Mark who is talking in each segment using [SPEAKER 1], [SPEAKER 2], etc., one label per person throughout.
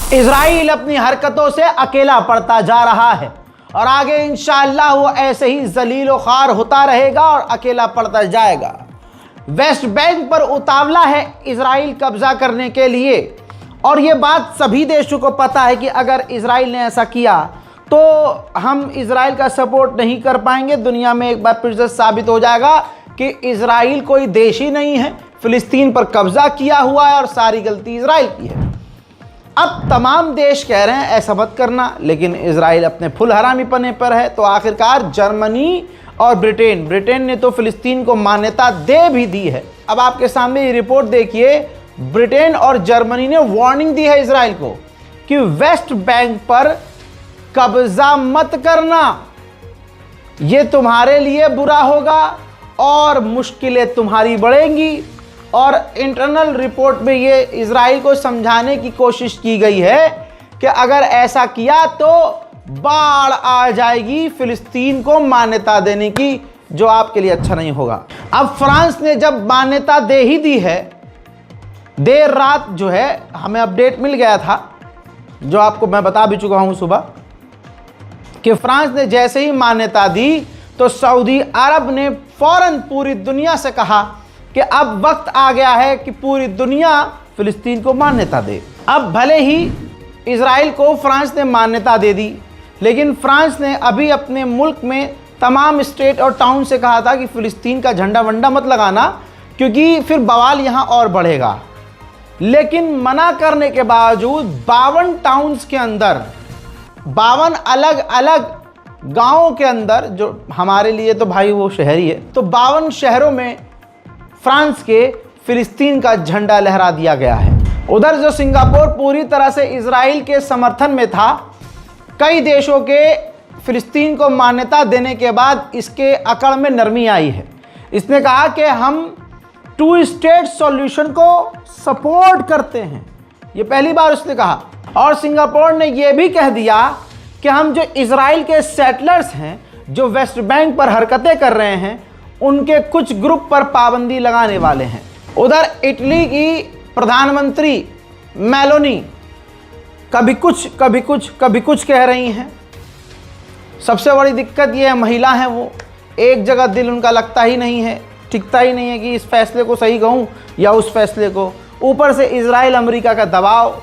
[SPEAKER 1] Israel अपनी हरकतों से अकेला पड़ता जा रहा है और आगे इंशाअल्लाह वो ऐसे ही जलील व ख्वार होता रहेगा और अकेला पड़ता जाएगा। वेस्ट बैंक पर उतावला है इजराइल कब्जा करने के लिए और ये बात सभी देशों को पता है कि अगर इजराइल ने ऐसा किया तो हम इजराइल का सपोर्ट नहीं कर पाएंगे। दुनिया में एक बार फिर से साबित हो जाएगा कि इजराइल कोई देश ही नहीं है, फिलिस्तीन पर कब्जा किया हुआ है और सारी गलती इजराइल की है। अब तमाम देश कह रहे हैं ऐसा मत करना, लेकिन इजराइल अपने फुल हरामीपने पर है। तो आखिरकार जर्मनी और ब्रिटेन ने तो फिलिस्तीन को मान्यता दे भी दी है। अब आपके सामने ये रिपोर्ट देखिए, ब्रिटेन और जर्मनी ने वार्निंग दी है इजराइल को कि वेस्ट बैंक पर कब्जा मत करना, ये तुम्हारे लिए बुरा होगा और मुश्किलें तुम्हारी बढ़ेंगी। और इंटरनल रिपोर्ट में ये इजराइल को समझाने की कोशिश की गई है कि अगर ऐसा किया तो बाढ़ आ जाएगी फिलिस्तीन को मान्यता देने की, जो आपके लिए अच्छा नहीं होगा। अब फ्रांस ने जब मान्यता दे ही दी है, देर रात जो है हमें अपडेट मिल गया था, जो आपको मैं बता भी चुका हूं सुबह, कि फ्रांस ने जैसे ही मान्यता दी तो सऊदी अरब ने फौरन पूरी दुनिया से कहा कि अब वक्त आ गया है कि पूरी दुनिया फिलिस्तीन को मान्यता दे। अब भले ही इजराइल को फ्रांस ने मान्यता दे दी, लेकिन फ्रांस ने अभी अपने मुल्क में तमाम स्टेट और टाउन से कहा था कि फिलिस्तीन का झंडा वंडा मत लगाना, क्योंकि फिर बवाल यहाँ और बढ़ेगा। लेकिन मना करने के बावजूद 52 टाउन्स के अंदर, 52 अलग अलग गाँवों के अंदर, जो हमारे लिए तो भाई वो शहर ही है, तो 52 शहरों में फ्रांस के फिलिस्तीन का झंडा लहरा दिया गया है। उधर जो सिंगापुर पूरी तरह से इजराइल के समर्थन में था, कई देशों के फिलिस्तीन को मान्यता देने के बाद इसके अकड़ में नरमी आई है। इसने कहा कि हम 2 स्टेट सॉल्यूशन को सपोर्ट करते हैं, ये पहली बार उसने कहा। और सिंगापुर ने यह भी कह दिया कि हम जो इजराइल के सेटलर्स हैं जो वेस्ट बैंक पर हरकतें कर रहे हैं, उनके कुछ ग्रुप पर पाबंदी लगाने वाले हैं। उधर इटली की प्रधानमंत्री मेलोनी कभी कुछ कह रही हैं। सबसे बड़ी दिक्कत यह है, महिला हैं वो, एक जगह दिल उनका लगता ही नहीं है, टिकता ही नहीं है कि इस फैसले को सही कहूँ या उस फैसले को। ऊपर से इजराइल अमेरिका का दबाव।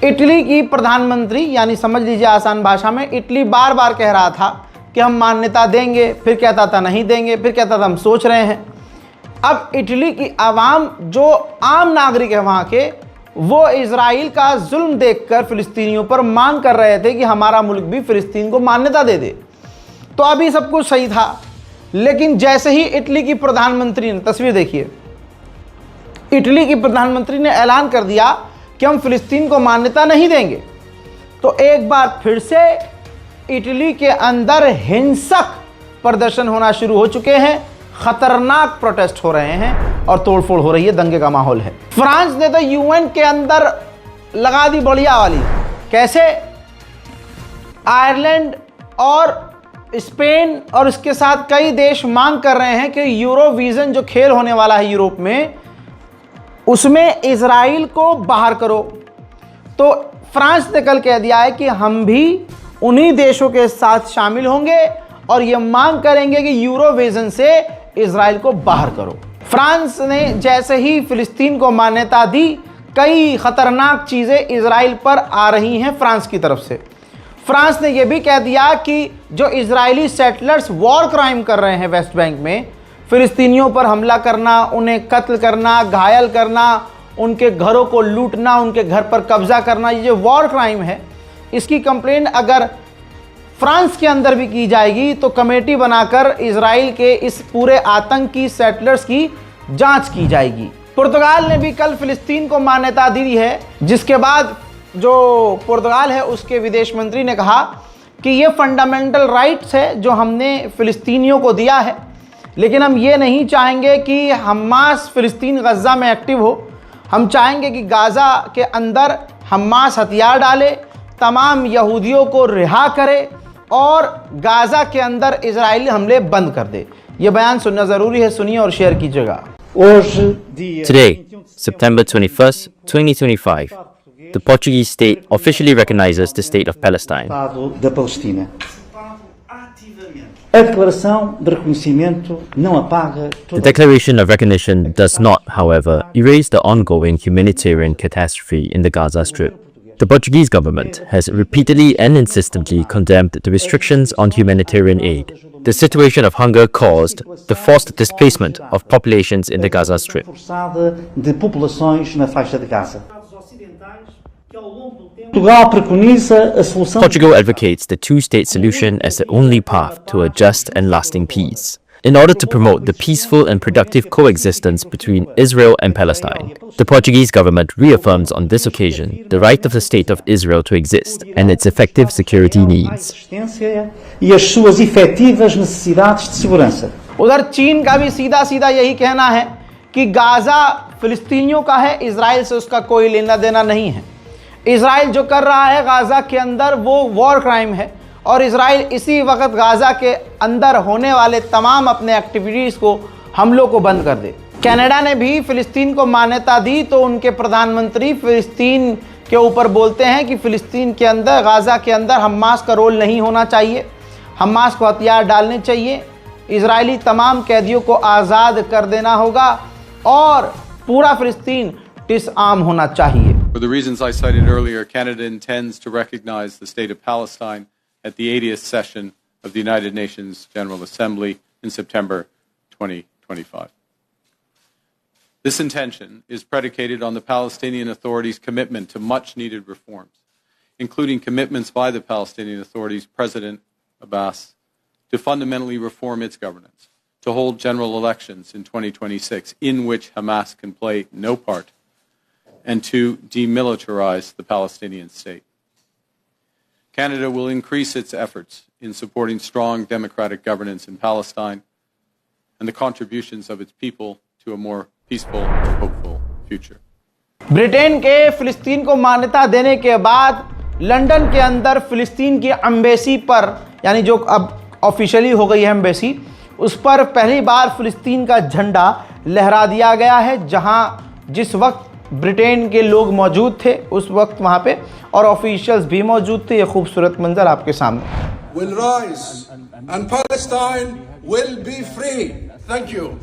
[SPEAKER 1] इटली की प्रधानमंत्री, यानी समझ लीजिए आसान भाषा में, इटली बार बार कह रहा था कि हम मान्यता देंगे, फिर कहता था नहीं देंगे, फिर कहता था हम सोच रहे हैं। अब इटली की आवाम, जो आम नागरिक है वहाँ के, वो इजराइल का जुल्म देखकर फिलिस्तीनियों पर मांग कर रहे थे कि हमारा मुल्क भी फिलिस्तीन को मान्यता दे दे। तो अभी सब कुछ सही था, लेकिन जैसे ही इटली की प्रधानमंत्री ने, तस्वीर देखिए, इटली की प्रधानमंत्री ने ऐलान कर दिया कि हम फिलिस्तीन को मान्यता नहीं देंगे, तो एक बार फिर से इटली के अंदर हिंसक प्रदर्शन होना शुरू हो चुके हैं, खतरनाक प्रोटेस्ट हो रहे हैं और तोड़फोड़ हो रही है, दंगे का माहौल है। फ्रांस ने तो यूएन के अंदर लगा दी बढ़िया वाली। कैसे? आयरलैंड और स्पेन और इसके साथ कई देश मांग कर रहे हैं कि यूरोविजन जो खेल होने वाला है यूरोप में, उसमें इजराइल को बाहर करो। तो फ्रांस ने कल कह दिया है कि हम भी उन्हीं देशों के साथ शामिल होंगे और ये मांग करेंगे कि यूरोविजन से इजराइल को बाहर करो। फ्रांस ने जैसे ही फिलिस्तीन को मान्यता दी, कई खतरनाक चीज़ें इजराइल पर आ रही हैं फ्रांस की तरफ से। फ्रांस ने यह भी कह दिया कि जो इजरायली सेटलर्स वॉर क्राइम कर रहे हैं वेस्ट बैंक में, फिलिस्तीनियों पर हमला करना, उन्हें कत्ल करना, घायल करना, उनके घरों को लूटना, उनके घर पर कब्जा करना, ये जो वॉर क्राइम है, इसकी कंप्लेंट अगर फ्रांस के अंदर भी की जाएगी तो कमेटी बनाकर इजराइल के इस पूरे आतंकी सेटलर्स की जांच की जाएगी। पुर्तगाल ने भी कल फिलिस्तीन को मान्यता दी है, जिसके बाद जो पुर्तगाल है उसके विदेश मंत्री ने कहा कि ये फंडामेंटल राइट्स है जो हमने फिलिस्तीनियों को दिया है, लेकिन हम ये नहीं चाहेंगे कि हमास फिलिस्तीन गज़ा में एक्टिव हो। हम चाहेंगे कि गाज़ा के अंदर हमास हथियार डाले, तमाम यहूदियों को रिहा करे और गाज़ा के अंदर इजरायली हमले बंद कर दे। ये बयान सुनना ज़रूरी है, सुनिए और शेयर कीजिएगा।
[SPEAKER 2] Today, September 21st, 2025, the Portuguese state officially recognizes the state of Palestine.
[SPEAKER 3] Da Palestina. A declaração de reconhecimento não apaga
[SPEAKER 2] The declaration of recognition does not, however, erase the ongoing humanitarian catastrophe in the Gaza Strip. The Portuguese government has repeatedly and insistently condemned the restrictions on humanitarian aid. The situation of hunger caused the forced displacement of populations in the Gaza Strip.
[SPEAKER 3] forçada de populações na faixa de Gaza. Portugal preconiza a solução.
[SPEAKER 2] Portugal advocates the two-state solution as the only path to a just and lasting peace. In order to promote the peaceful and productive coexistence between Israel and Palestine, the Portuguese government reaffirms on this occasion the right of the State of Israel to exist and its effective security needs.
[SPEAKER 3] E as suas efetivas necessidades de segurança.
[SPEAKER 1] उधर चीन का भी सीधा सीधा यही कहना है कि गाजा फिलिस्तीनियों का है, इजराइल से उसका कोई लेना देना नहीं है। इजराइल जो कर रहा है गाजा के अंदर वो वॉर क्राइम है और इजराइल इसी वक्त गाजा के अंदर होने वाले तमाम अपने एक्टिविटीज़ को हमलों को बंद कर दे। कनाडा ने भी फिलिस्तीन को मान्यता दी तो उनके प्रधानमंत्री फिलिस्तीन के ऊपर बोलते हैं कि फिलिस्तीन के अंदर, गाजा के अंदर हमास का रोल नहीं होना चाहिए, हमास को हथियार डालने चाहिए, इजरायली तमाम कैदियों को आज़ाद कर देना होगा और पूरा फिलिस्तीन डिसआर्म होना चाहिए।
[SPEAKER 4] For the reasons I cited earlier, Canada intends to recognize the state of Palestine at the 80th session of the United Nations General Assembly in September 2025. This intention is predicated on the Palestinian Authority's commitment to much-needed reforms, including commitments by the Palestinian Authority's President Abbas to fundamentally reform its governance, to hold general elections in 2026 in which Hamas can play no part, and to demilitarize the Palestinian state. Canada will increase its efforts in supporting strong democratic governance in Palestine and the contributions of its people to a more peaceful and hopeful future.
[SPEAKER 1] Britain के फिलिस्तीन को मान्यता देने के बाद London के अंदर फिलिस्तीन की एम्बेसी पर, यानी जो अब ऑफिशियली हो गई है एम्बेसी, उस पर पहली बार फिलिस्तीन का झंडा लहरा दिया गया है। जहां जिस वक्त ब्रिटेन के लोग मौजूद थे उस वक्त वहां पे और ऑफिशियल्स भी मौजूद थे। ये खूबसूरत मंजर आपके सामने।
[SPEAKER 5] will rise and Palestine will be free. Thank you.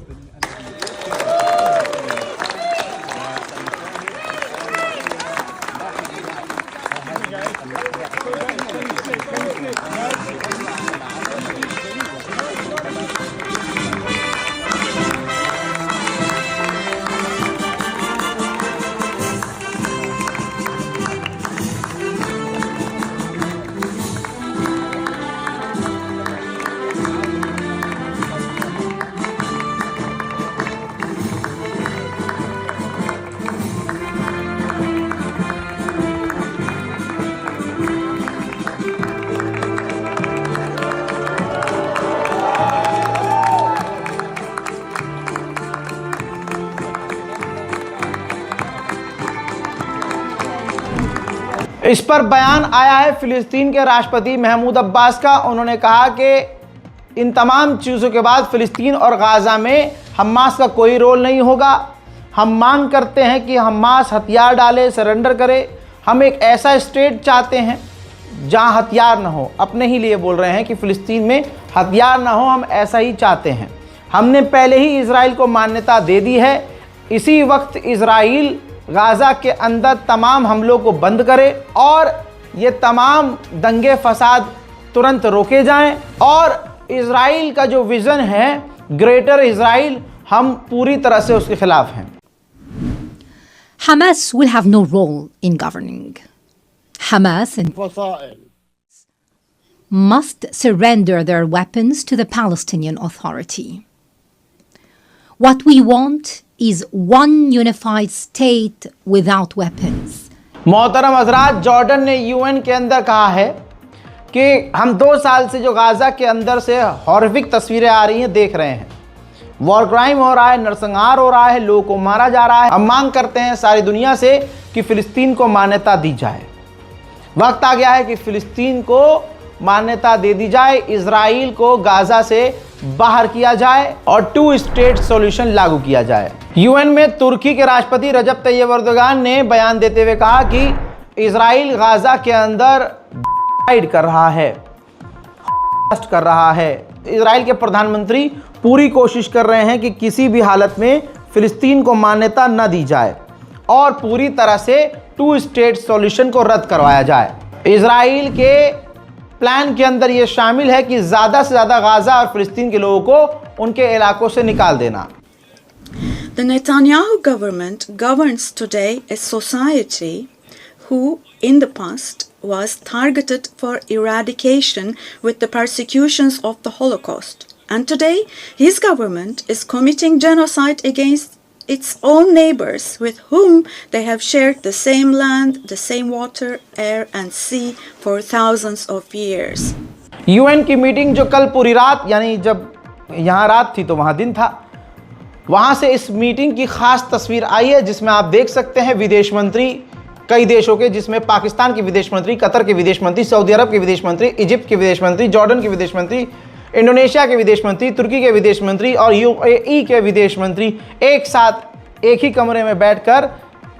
[SPEAKER 1] इस पर बयान आया है फिलिस्तीन के राष्ट्रपति महमूद अब्बास का। उन्होंने कहा कि इन तमाम चीज़ों के बाद फिलिस्तीन और गाज़ा में हमास का कोई रोल नहीं होगा। हम मांग करते हैं कि हमास हथियार डाले, सरेंडर करे। हम एक ऐसा स्टेट चाहते हैं जहां हथियार ना हो। अपने ही लिए बोल रहे हैं कि फ़िलिस्तीन में हथियार ना हो, हम ऐसा ही चाहते हैं। हमने पहले ही इजराइल को मान्यता दे दी है। इसी वक्त इजराइल गाज़ा के अंदर तमाम हमलों को बंद करे और ये तमाम दंगे फसाद तुरंत रोके जाएं और इजराइल का जो विज़न है ग्रेटर इजराइल, हम पूरी तरह से उसके खिलाफ हैं।
[SPEAKER 6] Hamas will have no role in governing. Hamas must surrender their weapons to the Palestinian Authority. What we want is one unified state without weapons.
[SPEAKER 1] मोहतरम हज़रात, जॉर्डन ने यूएन के अंदर कहा है कि हम 2 साल से जो गाज़ा के अंदर से हॉरिफिक तस्वीरें आ रही हैं देख रहे हैं। वॉर क्राइम हो रहा है, नरसंहार हो रहा है, लोगों को मारा जा रहा है। हम मांग करते हैं सारी दुनिया से कि फ़िलिस्तीन को मान्यता दी जाए। वक्त आ गया है कि फ़िलिस्तीन को मान्यता दे दी जाए, इजराइल को गाज़ा से बाहर किया जाए और 2 स्टेट सॉल्यूशन लागू किया जाए। यूएन में तुर्की के राष्ट्रपति रजब तैयब एर्दोगान ने बयान देते हुए कहा कि इजराइल गाजा के अंदर कर रहा है। इजराइल के प्रधानमंत्री पूरी कोशिश कर रहे हैं कि किसी भी हालत में फिलिस्तीन को मान्यता न दी जाए और पूरी तरह से 2 स्टेट सॉल्यूशन को रद्द करवाया जाए। इजराइल के प्लान के अंदर यह शामिल है कि ज़्यादा से ज़्यादा गाजा और फिलिस्तीन के लोगों को उनके इलाकों से निकाल देना।
[SPEAKER 7] The Netanyahu government governs today a society who in the past was targeted for eradication with the persecutions of the Holocaust. And today his government is committing genocide against its own neighbors with whom they have shared the same land, the same water, air and sea for thousands of years.
[SPEAKER 1] UN की meeting जो कल पूरी रात, यानी जब यहाँ रात थी तो वहाँ दिन था, वहाँ से इस मीटिंग की खास तस्वीर आई है जिसमें आप देख सकते हैं विदेश मंत्री कई देशों के, जिसमें पाकिस्तान के विदेश मंत्री, कतर के विदेश मंत्री, सऊदी अरब के विदेश मंत्री, इजिप्ट के विदेश मंत्री, जॉर्डन के विदेश मंत्री, इंडोनेशिया के विदेश मंत्री, तुर्की के विदेश मंत्री और UAE के विदेश मंत्री एक साथ एक ही कमरे में बैठकर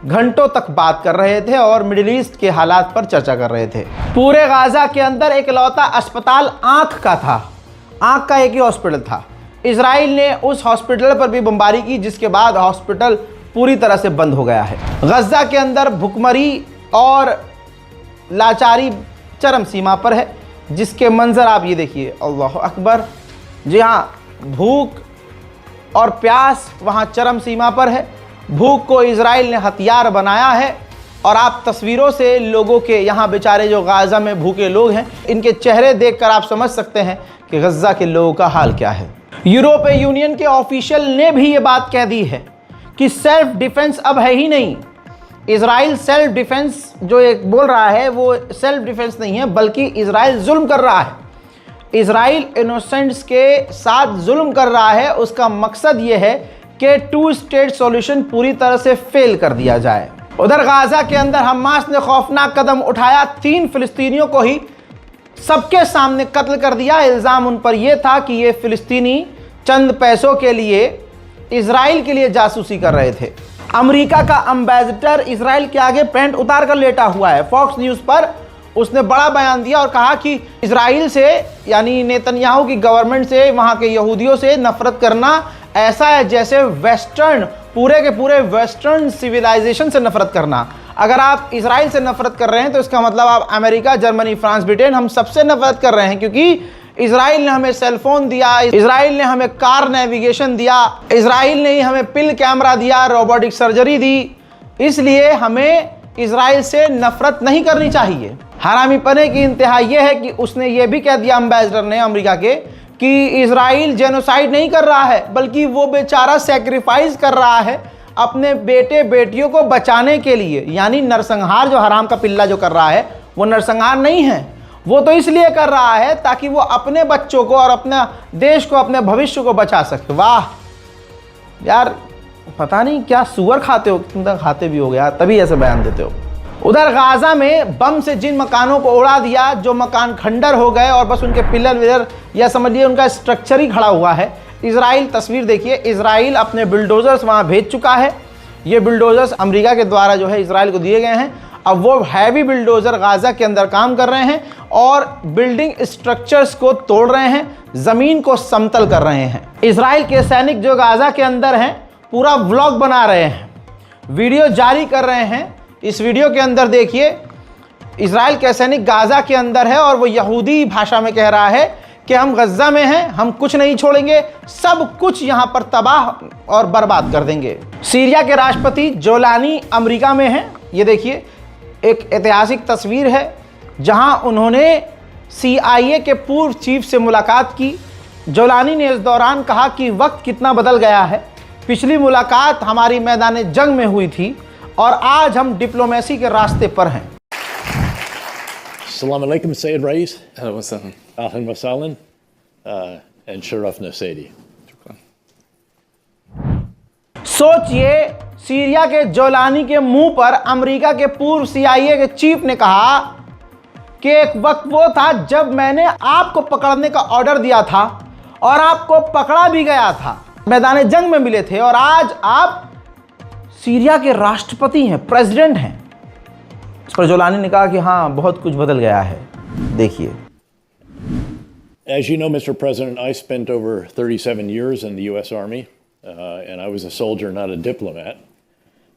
[SPEAKER 1] घंटों तक बात कर रहे थे और मिडिल ईस्ट के हालात पर चर्चा कर रहे थे। पूरे गाजा के अंदर एक लौता अस्पताल आँख का था, आँख का एक ही हॉस्पिटल था। इजराइल ने उस हॉस्पिटल पर भी बमबारी की जिसके बाद हॉस्पिटल पूरी तरह से बंद हो गया है। गज़ा के अंदर भुखमरी और लाचारी चरम सीमा पर है, जिसके मंजर आप ये देखिए, अल्लाह अकबर। जी हाँ, भूख और प्यास वहाँ चरम सीमा पर है। भूख को इजराइल ने हथियार बनाया है और आप तस्वीरों से लोगों के, यहाँ बेचारे जो गाज़ा में भूखे लोग हैं, इनके चेहरे देखकर आप समझ सकते हैं कि गज़ा के लोगों का हाल क्या है। यूरोपीय यूनियन के ऑफिशियल ने भी ये बात कह दी है कि सेल्फ डिफेंस अब है ही नहीं। इजराइल सेल्फ डिफेंस जो एक बोल रहा है वो सेल्फ डिफेंस नहीं है, बल्कि इजराइल जुल्म कर रहा है। इजराइल इनोसेंट्स के साथ जुल्म कर रहा है। उसका मकसद ये है कि 2 स्टेट सॉल्यूशन पूरी तरह से फेल कर दिया जाए। उधर गाजा के अंदर हमास ने खौफनाक कदम उठाया, 3 फिलिस्तीनियों को ही सबके सामने कत्ल कर दिया। इल्ज़ाम उन पर यह था कि ये फिलिस्तीनी चंद पैसों के लिए इजराइल के लिए जासूसी कर रहे थे। अमेरिका का एम्बेसडर इजराइल के आगे पैंट उतार कर लेटा हुआ है। फॉक्स न्यूज़ पर उसने बड़ा बयान दिया और कहा कि इजराइल से, यानी नेतन्याहू की गवर्नमेंट से, वहाँ के यहूदियों से नफरत करना ऐसा है जैसे वेस्टर्न, पूरे के पूरे वेस्टर्न सिविलाइजेशन से नफरत करना। अगर आप इजराइल से नफरत कर रहे हैं तो इसका मतलब आप अमेरिका, जर्मनी, फ्रांस, ब्रिटेन, हम सबसे नफरत कर रहे हैं, क्योंकि इजराइल ने हमें सेलफोन दिया, इजराइल ने हमें कार नेविगेशन दिया, इजराइल ने ही हमें पिल कैमरा दिया, रोबोटिक सर्जरी दी। इसलिए हमें इजराइल से नफरत नहीं करनी चाहिए। हरामीपने की इंतहा यह है कि उसने ये भी कह दिया, एम्बेसडर ने अमेरिका के, कि इजराइल जेनोसाइड नहीं कर रहा है, बल्कि वो बेचारा सेक्रीफाइस कर रहा है अपने बेटे बेटियों को बचाने के लिए। यानी नरसंहार, जो हराम का पिल्ला जो कर रहा है वो नरसंहार नहीं है, वो तो इसलिए कर रहा है ताकि वो अपने बच्चों को और अपने देश को, अपने भविष्य को बचा सके। वाह यार, पता नहीं क्या सुअर खाते हो, तुम तक खाते भी हो गया तभी ऐसे बयान देते हो। उधर गाजा में बम से जिन मकानों को उड़ा दिया, जो मकान खंडर हो गए और बस उनके पिलर विलर या समझिए उनका स्ट्रक्चर ही खड़ा हुआ है। इजराइल, तस्वीर देखिए, इजराइल अपने बुलडोजर्स वहाँ भेज चुका है। ये बुलडोजर्स अमेरिका के द्वारा जो है इजराइल को दिए गए हैं। अब वो हैवी बुलडोजर गाजा के अंदर काम कर रहे हैं और बिल्डिंग स्ट्रक्चर्स को तोड़ रहे हैं, ज़मीन को समतल कर रहे हैं। इजराइल के सैनिक जो गाजा के अंदर हैं पूरा व्लॉग बना रहे हैं, वीडियो जारी कर रहे हैं। इस वीडियो के अंदर देखिए, इजराइल के सैनिक गाजा के अंदर है और वो यहूदी भाषा में कह रहा है कि हम गज़ा में हैं, हम कुछ नहीं छोड़ेंगे, सब कुछ यहाँ पर तबाह और बर्बाद कर देंगे। सीरिया के राष्ट्रपति जोलानी अमेरिका में हैं। ये देखिए, एक ऐतिहासिक तस्वीर है जहां उन्होंने CIA के पूर्व चीफ से मुलाकात की। जोलानी ने इस दौरान कहा कि वक्त कितना बदल गया है, पिछली मुलाकात हमारी मैदान जंग में हुई थी और आज हम डिप्लोमेसी के रास्ते पर हैं।
[SPEAKER 8] Assalamu alaikum, Sayyid Rais.
[SPEAKER 9] Ahlan wa sahlan.
[SPEAKER 8] Ahlan wa sahlan. And sharafna Sayyidi.
[SPEAKER 1] सोचिए, सीरिया के जोलानी के मुंह पर अमेरिका के पूर्व CIA के चीफ ने कहा कि एक वक्त वो था जब मैंने आपको पकड़ने का ऑर्डर दिया था और आपको पकड़ा भी गया था, मैदान जंग में मिले थे, और आज आप सीरिया के राष्ट्रपति हैं, प्रेसिडेंट हैं। इस पर जोलानी ने कहा कि हाँ, बहुत कुछ बदल गया है। देखिए।
[SPEAKER 8] As you know, Mr. President, I spent over 37 years in the U.S. Army, and I was a soldier, not a diplomat.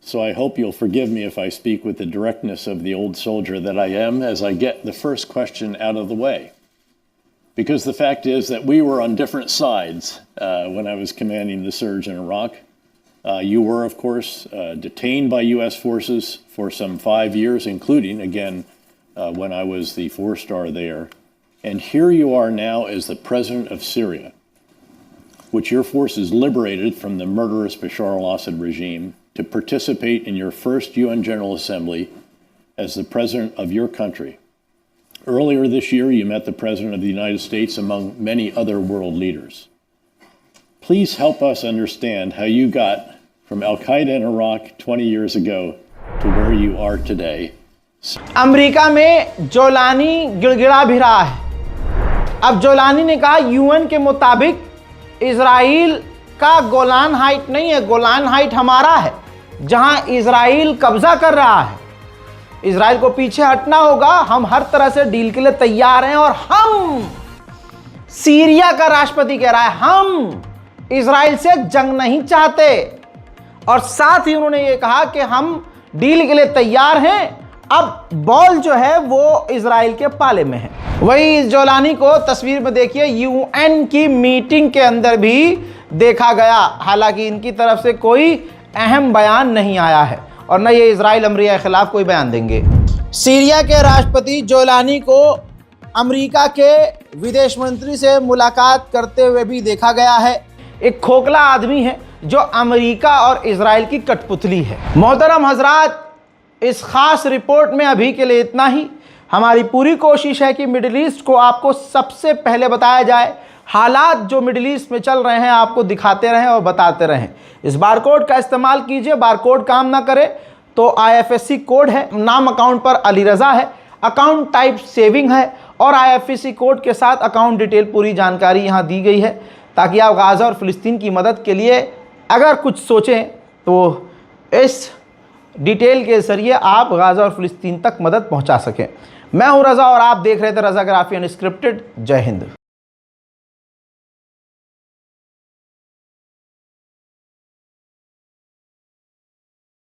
[SPEAKER 8] So I hope you'll forgive me if I speak with the directness of the old soldier that I am as I get the first question out of the way. Because the fact is that we were on different sides when I was commanding the surge in Iraq. You were, of course, detained by U.S. forces for some 5 years, including, again, when I was the 4-star there. And here you are now as the president of Syria, which your forces liberated from the murderous Bashar al-Assad regime, to participate in your first UN General Assembly as the president of your country. Earlier this year, you met the President of the United States among many other world leaders. Please help us understand how you got from Al-Qaeda in Iraq 20 years ago to where you are today.
[SPEAKER 1] America में जोलानी गिड़गिड़ा भी रहा है। अब जोलानी ने कहा UN के मुताबिक Israel का गोलान हाइट नहीं है, गोलान हाइट हमारा है, जहां इजराइल कब्जा कर रहा है। इजराइल को पीछे हटना होगा, हम हर तरह से डील के लिए तैयार हैं। और हम, सीरिया का राष्ट्रपति कह रहा है, हम इजराइल से जंग नहीं चाहते। और साथ ही उन्होंने ये कहा कि हम डील के लिए तैयार हैं, अब बॉल जो है वो इजराइल के पाले में है। वही जोलानी को तस्वीर में देखिए यूएन की मीटिंग के अंदर भी देखा गया, हालांकि इनकी तरफ से कोई अहम बयान नहीं आया है और न ये इजराइल अमेरिका के खिलाफ कोई बयान देंगे। सीरिया के राष्ट्रपति जोलानी को अमेरिका के विदेश मंत्री से मुलाकात करते हुए भी देखा गया है। एक खोखला आदमी है जो अमेरिका और इजराइल की कठपुतली है। मोहतरम हजरात, इस खास रिपोर्ट में अभी के लिए इतना ही। हमारी पूरी कोशिश है कि मिडिल ईस्ट को आपको सबसे पहले बताया जाए, हालात जो मिडिल ईस्ट में चल रहे हैं आपको दिखाते रहें और बताते रहें। इस बारकोड का इस्तेमाल कीजिए, बारकोड काम ना करे तो IFSC कोड है, नाम अकाउंट पर अली रज़ा है, अकाउंट टाइप सेविंग है और IFSC कोड के साथ अकाउंट डिटेल पूरी जानकारी यहाँ दी गई है, ताकि आप गाज़ा और फ़िलिस्तीन की मदद के लिए अगर कुछ सोचें तो इस डिटेल के ज़रिए आप गाज़ा और फ़िलिस्तीन तक मदद पहुँचा सकें। मैं हूँ रज़ा और आप देख रहे थे रज़ाग्राफी अनस्क्रिप्टेड। जय हिंद।